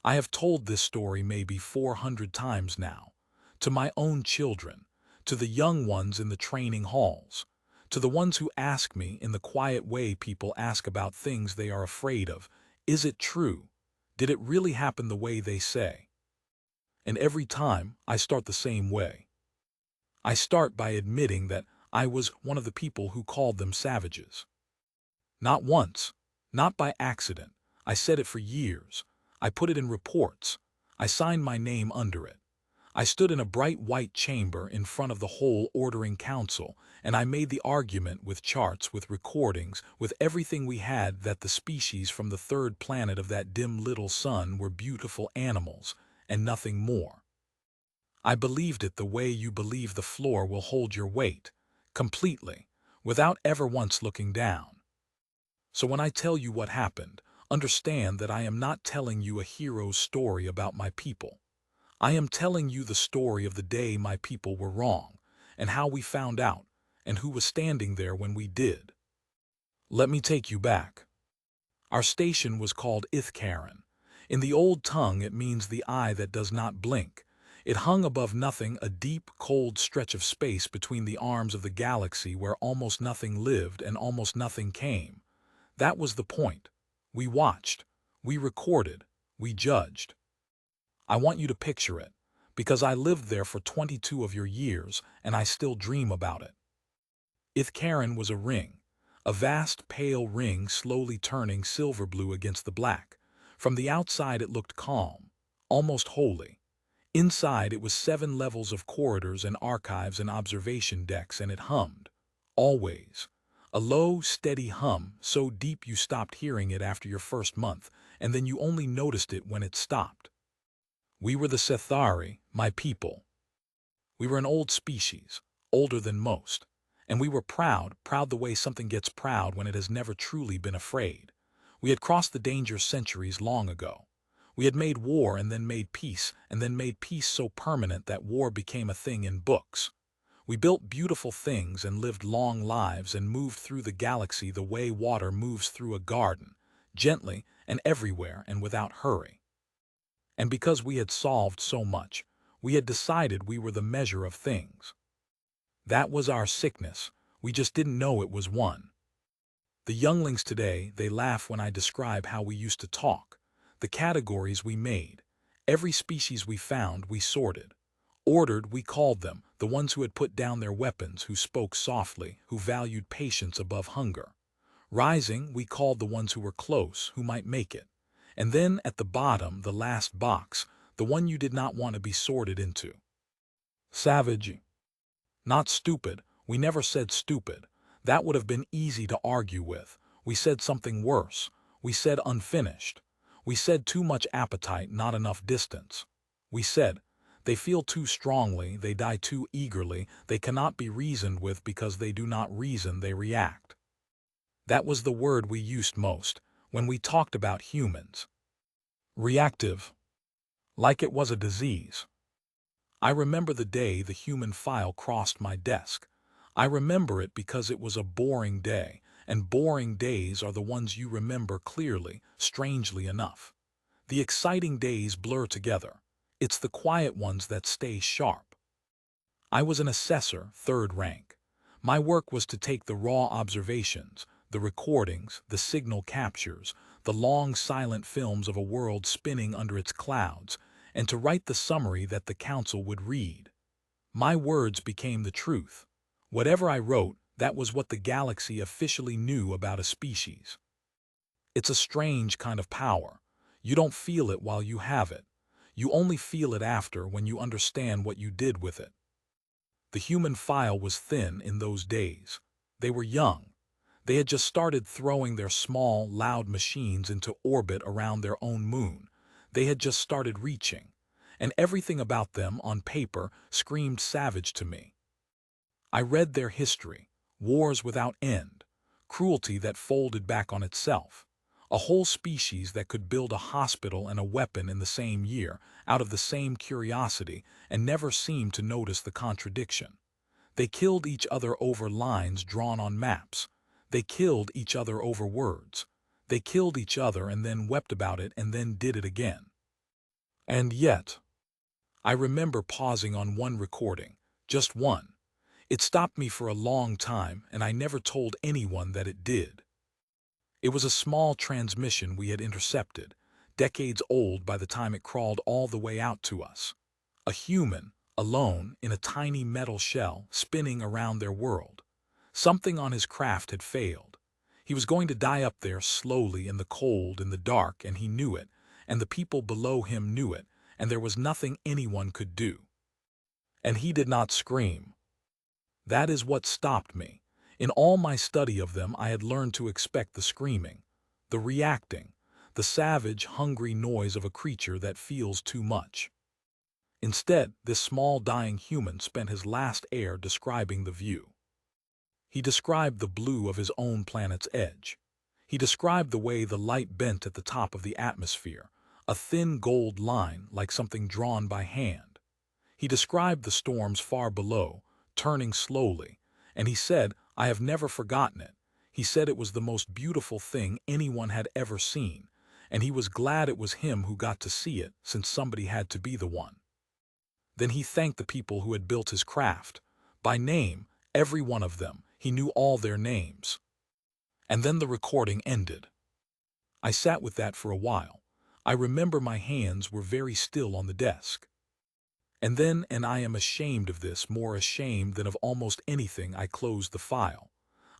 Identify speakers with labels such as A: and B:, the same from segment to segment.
A: I have told this story maybe 400 times now, to my own children, to the young ones in the training halls, to the ones who ask me in the quiet way people ask about things they are afraid of. Is it true? Did it really happen the way they say? And every time, I start the same way. I start by admitting that I was one of the people who called them savages. Not once, not by accident. I said it for years. I put it in reports. I signed my name under it. I stood in a bright white chamber in front of the whole ordering council, and I made the argument with charts, with recordings, with everything we had that the species from the third planet of that dim little sun were beautiful animals, and nothing more. I believed it the way you believe the floor will hold your weight, completely, without ever once looking down. So when I tell you what happened, understand that I am not telling you a hero's story about my people. I am telling you the story of the day my people were wrong, and how we found out, and who was standing there when we did. Let me take you back. Our station was called Ithcaran. In the old tongue it means the eye that does not blink. It hung above nothing, a deep, cold stretch of space between the arms of the galaxy where almost nothing lived and almost nothing came. That was the point. We watched, we recorded, we judged. I want you to picture it, because I lived there for 22 of your years, and I still dream about it. Ithcaran was a ring, a vast pale ring slowly turning silver blue against the black. From the outside it looked calm, almost holy. Inside it was 7 levels of corridors and archives and observation decks, and it hummed. Always. A low, steady hum, so deep you stopped hearing it after your first month, and then you only noticed it when it stopped. We were the Sethari, my people. We were an old species, older than most, and we were proud the way something gets proud when it has never truly been afraid. We had crossed the danger centuries long ago. We had made war and then made peace, and then made peace so permanent that war became a thing in books. We built beautiful things and lived long lives and moved through the galaxy the way water moves through a garden, gently and everywhere and without hurry. And because we had solved so much, we had decided we were the measure of things. That was our sickness. We just didn't know it was one. The younglings today, they laugh when I describe how we used to talk, the categories we made. Every species we found, we sorted. Ordered, we called them, the ones who had put down their weapons, who spoke softly, who valued patience above hunger. Rising, we called the ones who were close, who might make it. And then at the bottom, the last box, the one you did not want to be sorted into. Savage. Not stupid. We never said stupid. That would have been easy to argue with. We said something worse. We said unfinished. We said too much appetite, not enough distance. We said, they feel too strongly, they die too eagerly, they cannot be reasoned with because they do not reason, they react. That was the word we used most when we talked about humans. Reactive. Like it was a disease. I remember the day the human file crossed my desk. I remember it because it was a boring day, and boring days are the ones you remember clearly, strangely enough. The exciting days blur together. It's the quiet ones that stay sharp. I was an assessor, third rank. My work was to take the raw observations, the recordings, the signal captures, the long silent films of a world spinning under its clouds, and to write the summary that the council would read. My words became the truth. Whatever I wrote, that was what the galaxy officially knew about a species. It's a strange kind of power. You don't feel it while you have it. You only feel it after, when you understand what you did with it. The human file was thin in those days. They were young. They had just started throwing their small, loud machines into orbit around their own moon. They had just started reaching. And everything about them, on paper, screamed savage to me. I read their history, wars without end, cruelty that folded back on itself, a whole species that could build a hospital and a weapon in the same year, out of the same curiosity, and never seemed to notice the contradiction. They killed each other over lines drawn on maps. They killed each other over words. They killed each other and then wept about it and then did it again. And yet, I remember pausing on one recording, just one. It stopped me for a long time, and I never told anyone that it did. It was a small transmission we had intercepted, decades old by the time it crawled all the way out to us. A human, alone, in a tiny metal shell, spinning around their world. Something on his craft had failed. He was going to die up there slowly in the cold, in the dark, and he knew it, and the people below him knew it, and there was nothing anyone could do. And he did not scream. That is what stopped me. In all my study of them, I had learned to expect the screaming, the reacting, the savage, hungry noise of a creature that feels too much. Instead, this small dying human spent his last air describing the view. He described the blue of his own planet's edge. He described the way the light bent at the top of the atmosphere, a thin gold line like something drawn by hand. He described the storms far below, turning slowly, and he said, "I have never forgotten it." He said it was the most beautiful thing anyone had ever seen, and he was glad it was him who got to see it, since somebody had to be the one. Then he thanked the people who had built his craft. By name, every one of them. He knew all their names. And then the recording ended. I sat with that for a while. I remember my hands were very still on the desk. And then, and I am ashamed of this, more ashamed than of almost anything, I closed the file.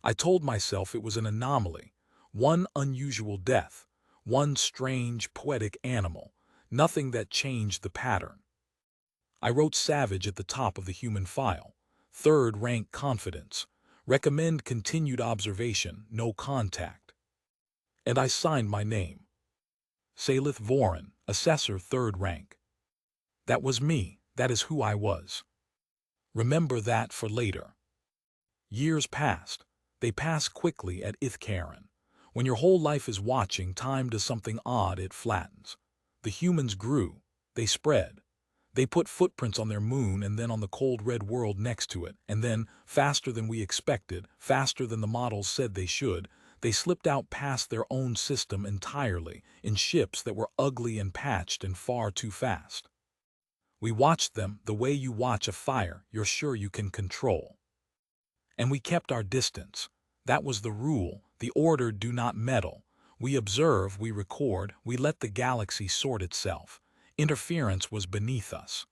A: I told myself it was an anomaly, one unusual death, one strange, poetic animal, nothing that changed the pattern. I wrote savage at the top of the human file. Third rank confidence. Recommend continued observation, no contact. And I signed my name. Salith Voran, Assessor, third rank. That was me. That is who I was. Remember that for later. Years passed. They pass quickly at Ithcaran. When your whole life is watching, time does something odd, it flattens. The humans grew. They spread. They put footprints on their moon and then on the cold red world next to it, and then, faster than we expected, faster than the models said they should, they slipped out past their own system entirely, in ships that were ugly and patched and far too fast. We watched them the way you watch a fire you're sure you can control. And we kept our distance. That was the rule, the order: do not meddle. We observe, we record, we let the galaxy sort itself. Interference was beneath us.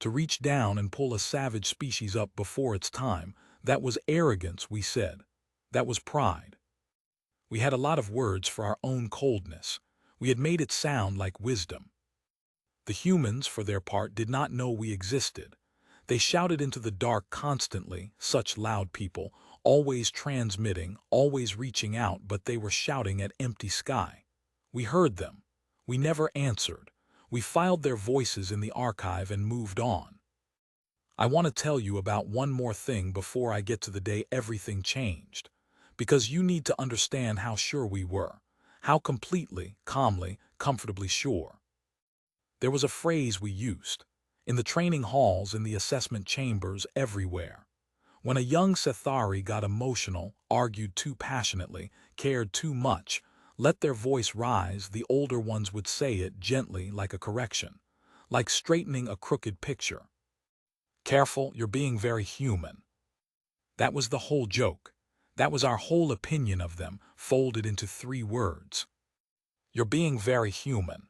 A: To reach down and pull a savage species up before its time, that was arrogance, we said. That was pride. We had a lot of words for our own coldness. We had made it sound like wisdom. The humans, for their part, did not know we existed. They shouted into the dark constantly, such loud people, always transmitting, always reaching out, but they were shouting at empty sky. We heard them. We never answered. We filed their voices in the archive and moved on. I want to tell you about one more thing before I get to the day everything changed, because you need to understand how sure we were, how completely, calmly, comfortably sure. There was a phrase we used, in the training halls, in the assessment chambers, everywhere. When a young Sethari got emotional, argued too passionately, cared too much, let their voice rise, the older ones would say it gently, like a correction, like straightening a crooked picture. "Careful, you're being very human." That was the whole joke. That was our whole opinion of them, folded into 3 words. "You're being very human."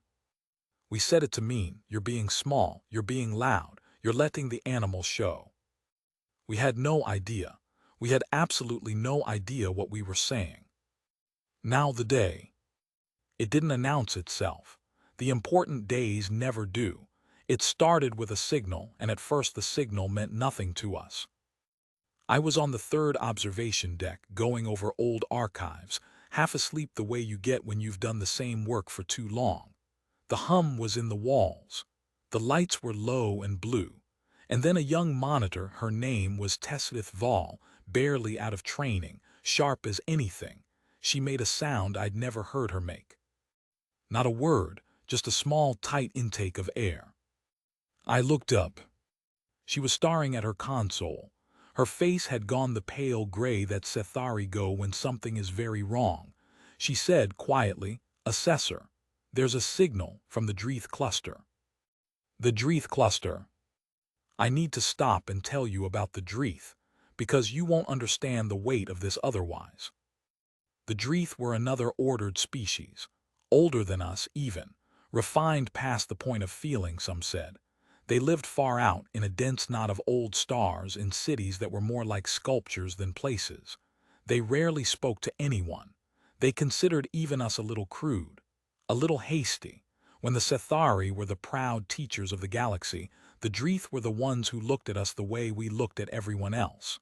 A: We said it to mean, you're being small, you're being loud, you're letting the animal show. We had no idea. We had absolutely no idea what we were saying. Now the day. It didn't announce itself. The important days never do. It started with a signal, and at first the signal meant nothing to us. I was on the 3rd observation deck, going over old archives, half asleep the way you get when you've done the same work for too long. The hum was in the walls. The lights were low and blue. And then a young monitor, her name was Tessith Vol, barely out of training, sharp as anything. She made a sound I'd never heard her make. Not a word, just a small, tight intake of air. I looked up. She was staring at her console. Her face had gone the pale gray that Sethari go when something is very wrong. She said quietly, "Assessor, there's a signal from the Dreeth cluster." The Dreith cluster. I need to stop and tell you about the Dreith, because you won't understand the weight of this otherwise. The Dreith were another ordered species, older than us even, refined past the point of feeling, some said. They lived far out in a dense knot of old stars in cities that were more like sculptures than places. They rarely spoke to anyone. They considered even us a little crude, a little hasty. When the Sethari were the proud teachers of the galaxy, the Dreith were the ones who looked at us the way we looked at everyone else.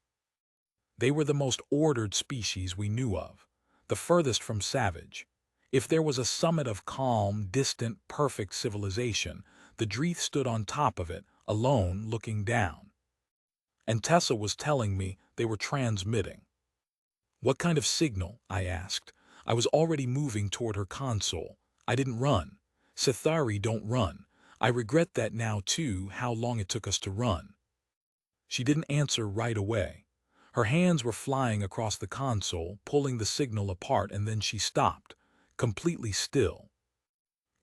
A: They were the most ordered species we knew of, the furthest from savage. If there was a summit of calm, distant, perfect civilization, the Dreith stood on top of it, alone, looking down. And Tessa was telling me they were transmitting. What kind of signal? I asked. I was already moving toward her console. I didn't run. Sethari don't run. I regret that now too, how long it took us to run. She didn't answer right away. Her hands were flying across the console, pulling the signal apart, and then she stopped, completely still.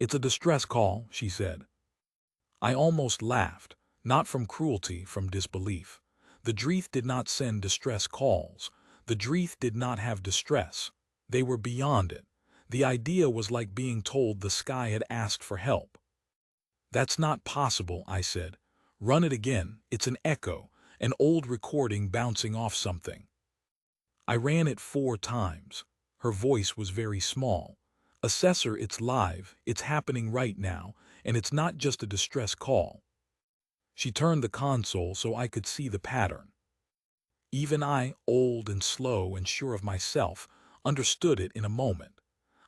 A: It's a distress call, she said. I almost laughed, not from cruelty, from disbelief. The Dreith did not send distress calls. The Dreith did not have distress. They were beyond it. The idea was like being told the sky had asked for help. That's not possible, I said. Run it again. It's an echo, an old recording bouncing off something. I ran it 4 times. Her voice was very small. Assessor, it's live, it's happening right now, and it's not just a distress call. She turned the console so I could see the pattern. Even I, old and slow and sure of myself, understood it in a moment.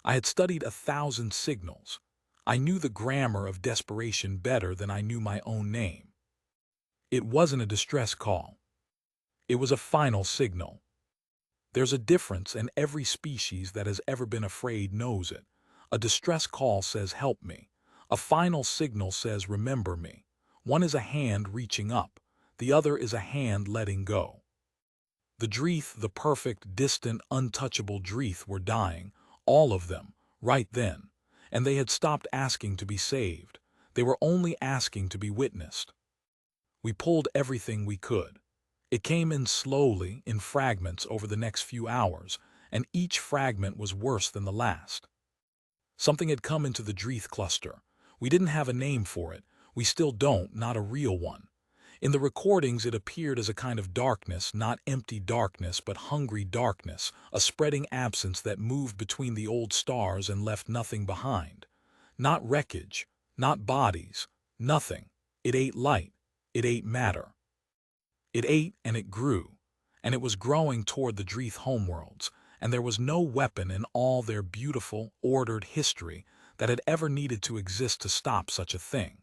A: I had studied 1,000 signals. I knew the grammar of desperation better than I knew my own name. It wasn't a distress call. It was a final signal. There's a difference, and every species that has ever been afraid knows it. A distress call says, help me. A final signal says, remember me. One is a hand reaching up. The other is a hand letting go. The Dreith, the perfect, distant, untouchable Dreith, were dying, all of them, right then. And they had stopped asking to be saved. They were only asking to be witnessed. We pulled everything we could. It came in slowly, in fragments over the next few hours, and each fragment was worse than the last. Something had come into the Dreith cluster. We didn't have a name for it. We still don't, not a real one. In the recordings it appeared as a kind of darkness, not empty darkness, but hungry darkness, a spreading absence that moved between the old stars and left nothing behind. Not wreckage, not bodies, nothing. It ate light. It ate matter. It ate and it grew, and it was growing toward the Dreith homeworlds, and there was no weapon in all their beautiful, ordered history that had ever needed to exist to stop such a thing.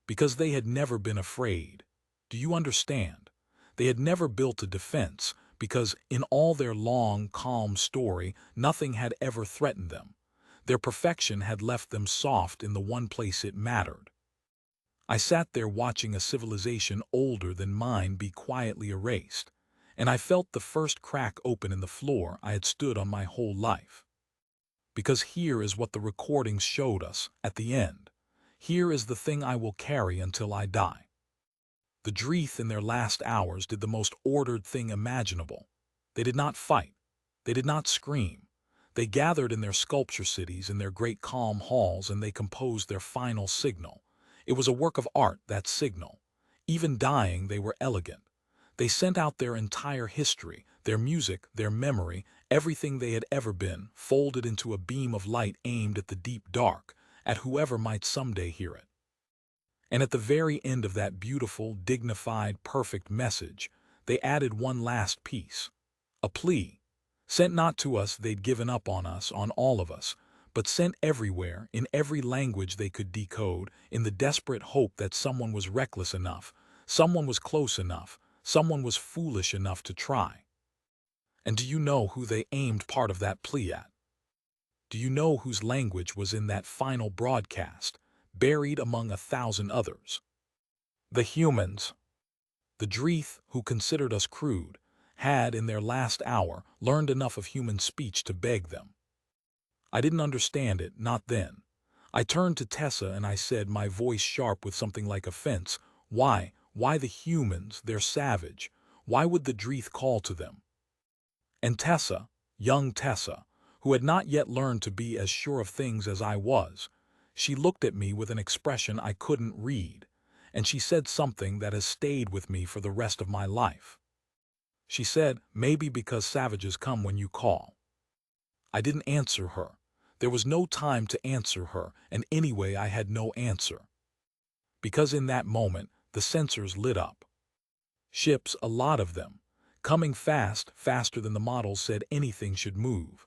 A: Because they had never been afraid. Do you understand? They had never built a defense, because in all their long, calm story, nothing had ever threatened them. Their perfection had left them soft in the one place it mattered. I sat there watching a civilization older than mine be quietly erased, and I felt the first crack open in the floor I had stood on my whole life. Because here is what the recordings showed us at the end. Here is the thing I will carry until I die. The Dreith in their last hours did the most ordered thing imaginable. They did not fight. They did not scream. They gathered in their sculpture cities, in their great calm halls, and they composed their final signal. It was a work of art, that signal. Even dying, they were elegant. They sent out their entire history, their music, their memory, everything they had ever been, folded into a beam of light aimed at the deep dark, at whoever might someday hear it. And at the very end of that beautiful, dignified, perfect message, they added one last piece. A plea. Sent not to us they'd given up on us, on all of us, but sent everywhere, in every language they could decode, in the desperate hope that someone was reckless enough, someone was close enough, someone was foolish enough to try. And do you know who they aimed part of that plea at? Do you know whose language was in that final broadcast, buried among 1,000 others? The humans. The Dreith, who considered us crude, had, in their last hour, learned enough of human speech to beg them. I didn't understand it, not then. I turned to Tessa and I said, my voice sharp with something like offense, "Why? Why the humans? They're savage. Why would the Dreeth call to them?" And Tessa, young Tessa, who had not yet learned to be as sure of things as I was, she looked at me with an expression I couldn't read, and she said something that has stayed with me for the rest of my life. She said, "Maybe because savages come when you call." I didn't answer her. There was no time to answer her, and anyway I had no answer. Because in that moment, the sensors lit up. Ships, a lot of them, coming fast, faster than the models said anything should move.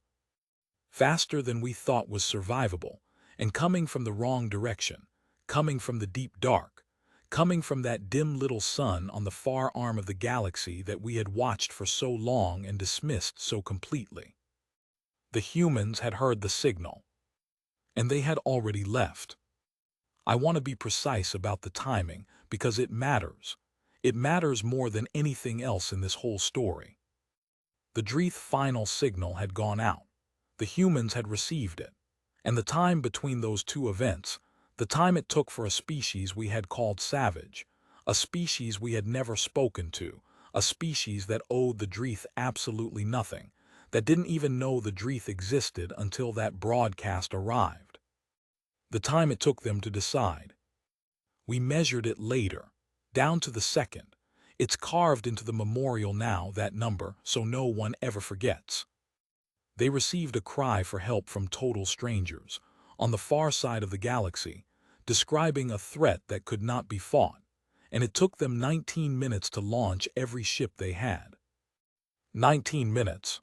A: Faster than we thought was survivable, and coming from the wrong direction, coming from the deep dark, coming from that dim little sun on the far arm of the galaxy that we had watched for so long and dismissed so completely. The humans had heard the signal, and they had already left. I want to be precise about the timing because it matters. It matters more than anything else in this whole story. The Dreeth final signal had gone out. The humans had received it. And the time between those two events, the time it took for a species we had called savage, a species we had never spoken to, a species that owed the Dreeth absolutely nothing, that didn't even know the Dreeth existed until that broadcast arrived. The time it took them to decide. We measured it later, down to the second. It's carved into the memorial now, that number, so no one ever forgets. They received a cry for help from total strangers, on the far side of the galaxy, describing a threat that could not be fought, and it took them 19 minutes to launch every ship they had. 19 minutes.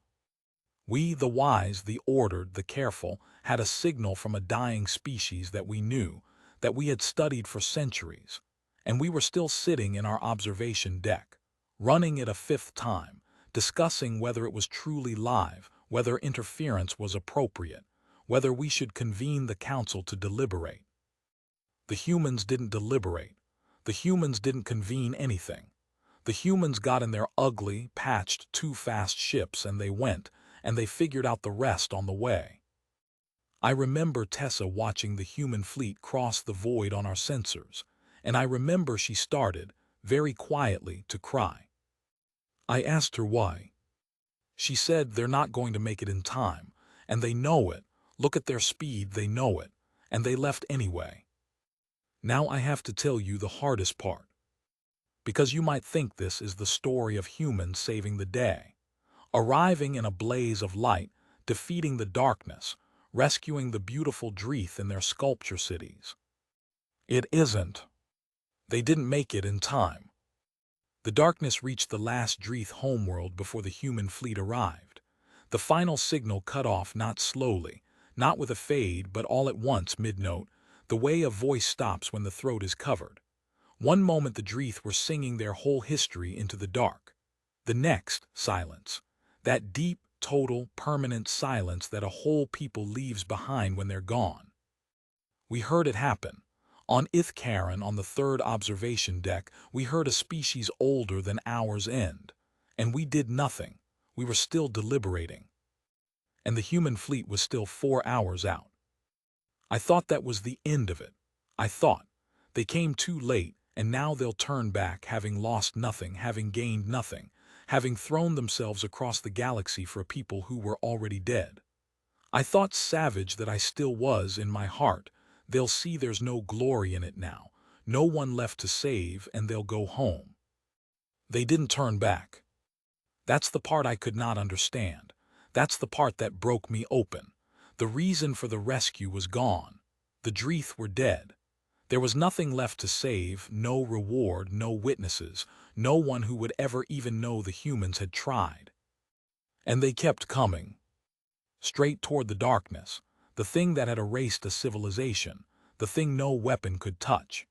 A: We, the wise, the ordered, the careful, had a signal from a dying species that we knew, that we had studied for centuries, and we were still sitting in our observation deck, running it a fifth time, discussing whether it was truly live, whether interference was appropriate, whether we should convene the council to deliberate. The humans didn't deliberate. The humans didn't convene anything. The humans got in their ugly, patched, too-fast ships and they figured out the rest on the way. I remember Tessa watching the human fleet cross the void on our sensors, and I remember she started, very quietly, to cry. I asked her why. She said they're not going to make it in time, and they know it. Look at their speed, they know it, and they left anyway. Now I have to tell you the hardest part. Because you might think this is the story of humans saving the day, arriving in a blaze of light, defeating the darkness, rescuing the beautiful Dreeth in their sculpture cities. It isn't. They didn't make it in time. The darkness reached the last Dreeth homeworld before the human fleet arrived. The final signal cut off not slowly, not with a fade, but all at once mid-note, the way a voice stops when the throat is covered. One moment the Dreeth were singing their whole history into the dark. The next, silence. That deep, total, permanent silence that a whole people leaves behind when they're gone. We heard it happen. On Ithcaran, on the third observation deck, we heard a species older than ours end. And we did nothing. We were still deliberating. And the human fleet was still 4 hours out. I thought that was the end of it. I thought, they came too late, and now they'll turn back, having lost nothing, having gained nothing, having thrown themselves across the galaxy for a people who were already dead. I thought, savage that I still was in my heart, they'll see there's no glory in it now, no one left to save, and they'll go home. They didn't turn back. That's the part I could not understand. That's the part that broke me open. The reason for the rescue was gone. The Dreeth were dead. There was nothing left to save, no reward, no witnesses, no one who would ever even know the humans had tried. And they kept coming. Straight toward the darkness, the thing that had erased a civilization, the thing no weapon could touch.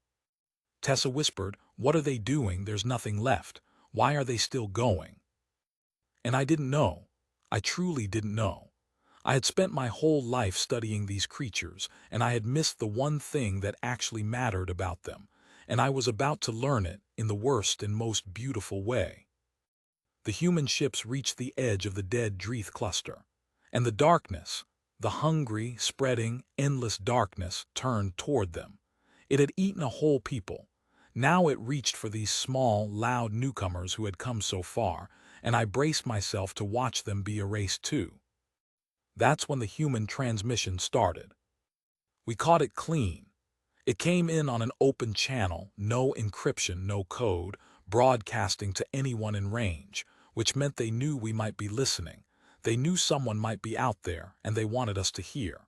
A: Tessa whispered, "What are they doing? There's nothing left. Why are they still going?" And I didn't know. I truly didn't know. I had spent my whole life studying these creatures, and I had missed the one thing that actually mattered about them, and I was about to learn it in the worst and most beautiful way. The human ships reached the edge of the dead Dreeth cluster, and the The hungry, spreading, endless darkness turned toward them. It had eaten a whole people. Now it reached for these small, loud newcomers who had come so far, and I braced myself to watch them be erased too. That's when the human transmission started. We caught it clean. It came in on an open channel, no encryption, no code, broadcasting to anyone in range, which meant they knew we might be listening. They knew someone might be out there, and they wanted us to hear.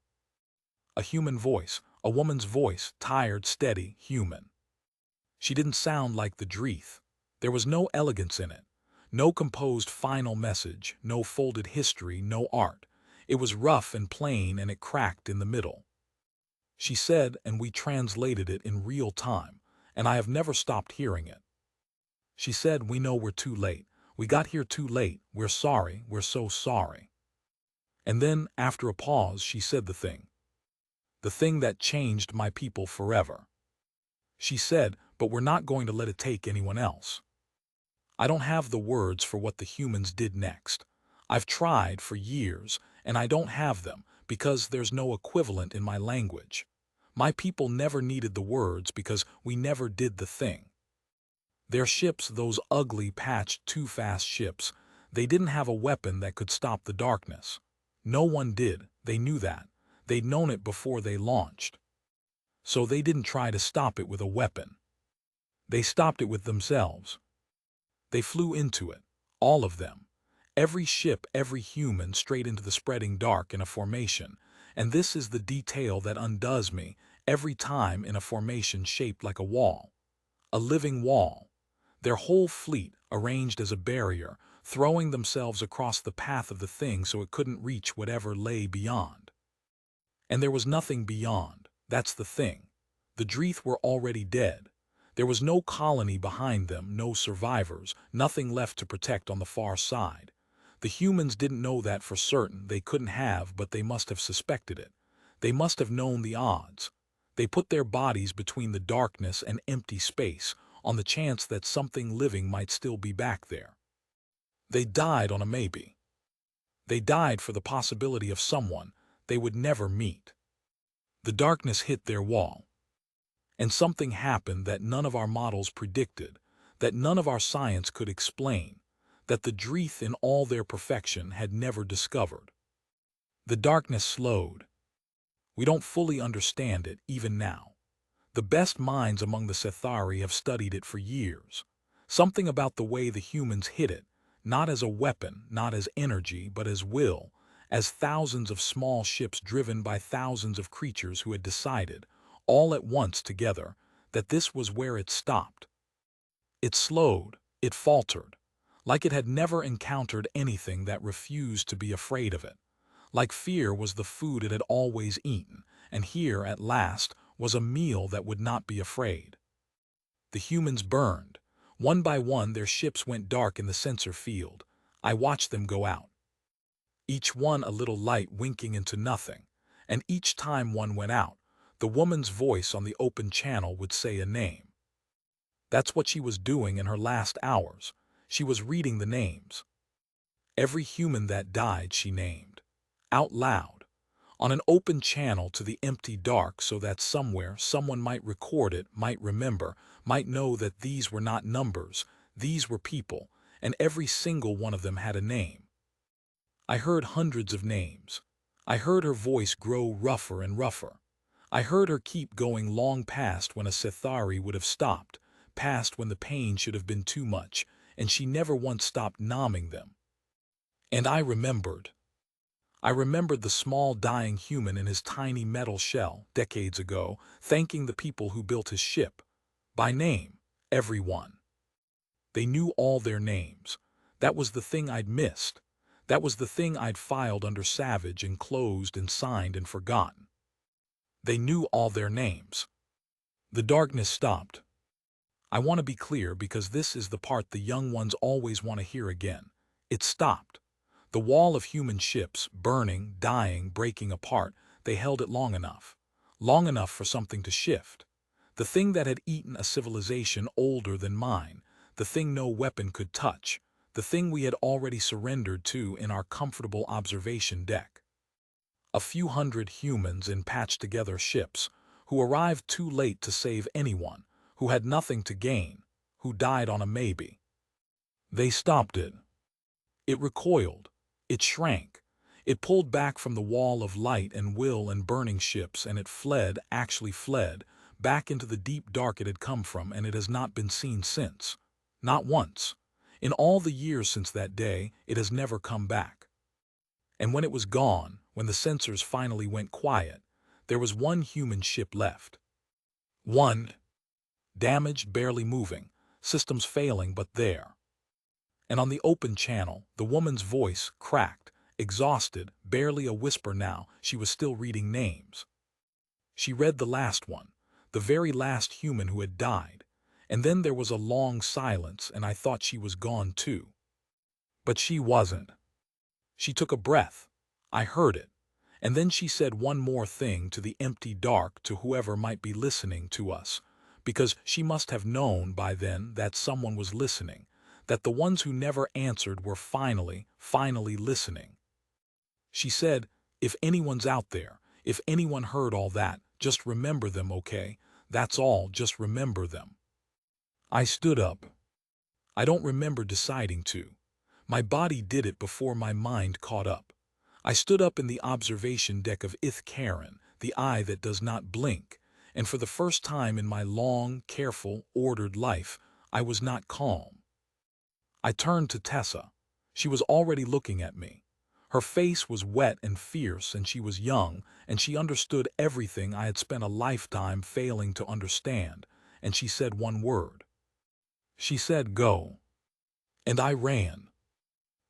A: A human voice, a woman's voice, tired, steady, human. She didn't sound like the Dreeth. There was no elegance in it, no composed final message, no folded history, no art. It was rough and plain, and it cracked in the middle. She said, and we translated it in real time, and I have never stopped hearing it. She said, "We know we're too late. We got here too late. We're sorry. We're so sorry." And then, after a pause, she said the thing. The thing that changed my people forever. She said, "But we're not going to let it take anyone else." I don't have the words for what the humans did next. I've tried for years, and I don't have them because there's no equivalent in my language. My people never needed the words because we never did the thing. Their ships, those ugly, patched, too-fast ships, they didn't have a weapon that could stop the darkness. No one did. They knew that. They'd known it before they launched. So they didn't try to stop it with a weapon. They stopped it with themselves. They flew into it, all of them. Every ship, every human, straight into the spreading dark in a formation. And this is the detail that undoes me every time, in a formation shaped like a wall. A living wall. Their whole fleet, arranged as a barrier, throwing themselves across the path of the thing so it couldn't reach whatever lay beyond. And there was nothing beyond. That's the thing. The Dreeth were already dead. There was no colony behind them, no survivors, nothing left to protect on the far side. The humans didn't know that for certain. They couldn't have, but they must have suspected it. They must have known the odds. They put their bodies between the darkness and empty space, on the chance that something living might still be back there. They died on a maybe. They died for the possibility of someone they would never meet. The darkness hit their wall. And something happened that none of our models predicted, that none of our science could explain, that the Dreeth in all their perfection had never discovered. The darkness slowed. We don't fully understand it, even now. The best minds among the Sethari have studied it for years. Something about the way the humans hit it, not as a weapon, not as energy, but as will, as thousands of small ships driven by thousands of creatures who had decided, all at once together, that this was where it stopped. It slowed, it faltered, like it had never encountered anything that refused to be afraid of it. Like fear was the food it had always eaten, and here, at last, was a meal that would not be afraid. The humans burned. One by one, their ships went dark in the sensor field. I watched them go out. Each one a little light winking into nothing, and each time one went out, the woman's voice on the open channel would say a name. That's what she was doing in her last hours. She was reading the names. Every human that died she named. Out loud. On an open channel to the empty dark, so that somewhere someone might record it, might remember, might know that these were not numbers, these were people, and every single one of them had a name. I heard hundreds of names. I heard her voice grow rougher and rougher. I heard her keep going long past when a Sethari would have stopped, past when the pain should have been too much, and she never once stopped naming them. And I remembered. I remembered the small dying human in his tiny metal shell, decades ago, thanking the people who built his ship. By name, every one. They knew all their names. That was the thing I'd missed. That was the thing I'd filed under Savage and closed and signed and forgotten. They knew all their names. The darkness stopped. I want to be clear because this is the part the young ones always want to hear again. It stopped. The wall of human ships, burning, dying, breaking apart, they held it long enough. Long enough for something to shift. The thing that had eaten a civilization older than mine, the thing no weapon could touch, the thing we had already surrendered to in our comfortable observation deck. A few hundred humans in patched-together ships, who arrived too late to save anyone, who had nothing to gain, who died on a maybe. They stopped it. It recoiled. It shrank. It pulled back from the wall of light and will and burning ships, and it fled, actually fled, back into the deep dark it had come from, and it has not been seen since. Not once. In all the years since that day, it has never come back. And when it was gone, when the sensors finally went quiet, there was one human ship left. One. Damaged, barely moving, systems failing, but there. And on the open channel, the woman's voice cracked, exhausted, barely a whisper now. She was still reading names. She read the last one, the very last human who had died, and then there was a long silence, and I thought she was gone too. But she wasn't. She took a breath. I heard it. And then she said one more thing to the empty dark, to whoever might be listening to us, because she must have known by then that someone was listening, that the ones who never answered were finally listening. She said, if anyone's out there, if anyone heard all that, just remember them, okay? That's all, just remember them. I stood up. I don't remember deciding to. My body did it before my mind caught up. I stood up in the observation deck of Karen, the eye that does not blink, and for the first time in my long, careful, ordered life, I was not calm. I turned to Tessa. She was already looking at me. Her face was wet and fierce, and she was young, and she understood everything I had spent a lifetime failing to understand, and she said one word. She said, go. And I ran.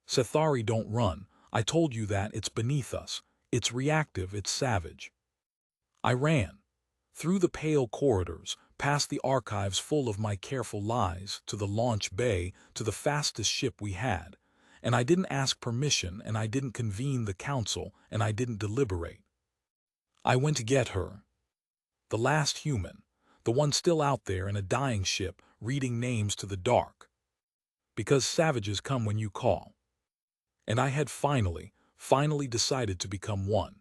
A: Sethari don't run. I told you that. It's beneath us. It's reactive, it's savage. I ran. Through the pale corridors, past the archives full of my careful lies, to the launch bay, to the fastest ship we had. And I didn't ask permission, and I didn't convene the council, and I didn't deliberate. I went to get her. The last human, the one still out there in a dying ship, reading names to the dark. Because savages come when you call. And I had finally decided to become one.